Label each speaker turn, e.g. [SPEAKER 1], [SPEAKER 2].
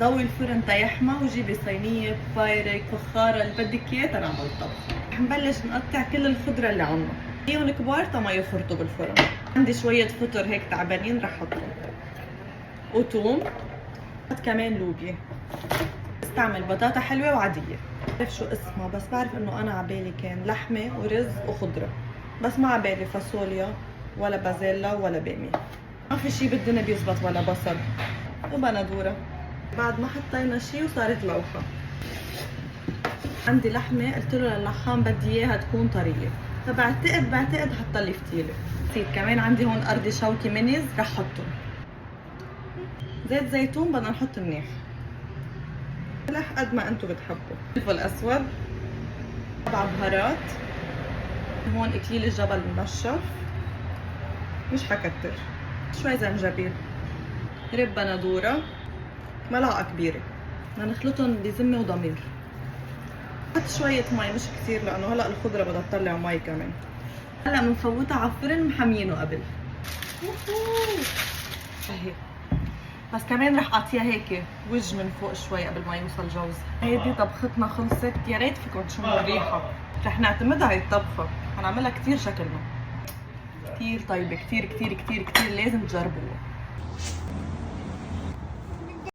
[SPEAKER 1] ضوي الفرن تيحمى وجيبي صينية، بايرك، فخارة اللي بدك اياه تنعمل طبخ. رح نبلش نقطع كل الخضرة اللي عنا، خليهم كبار تما يفرطوا بالفرن. عندي شوية فطر هيك تعبانين رح احطهم، وتوم، كمان لوبيا. بستعمل بطاطا حلوة وعادية، بعرف شو اسمها بس بعرف انه انا عبالي كان لحمة ورز وخضرة، بس ما عبالي فاصوليا ولا بازيلا ولا بامية. ما في شي بالدنيا بيزبط ولا بصل وبندورة. بعد ما حطينا شي وصارت لوحة. عندي لحمة قلت له للحام بدي اياها تكون طرية، فبعتقد حطلي فتيلة. نسيت كمان عندي هون أرضي شوكي مينيز رح حطهم. زيت زيتون بدنا نحط منيح، ملح قد ما انتو بتحبوا، فلفل اسود، 4 بهارات، هون اكليل الجبل منشف مش حكتر، شوي زنجبيل، رب بندورة، ملعقة كبيرة. بدنا نخلطهم بذمة وضمير. حط شوية مي مش كثير لأنه هلا الخضرة بدها تطلع مي كمان. هلا بنفوتها على الفرن محمينه قبل. هي بس كمان رح اعطيها هيك وجه من فوق شوي قبل ما يوصل جوز. هيدي طبختنا خلصت، يا ريت فيكم تشموا الريحة. رح نعتمد على الطبخة، حنعملها كثير شكلنا كثير طيبة، كثير لازم تجربوها.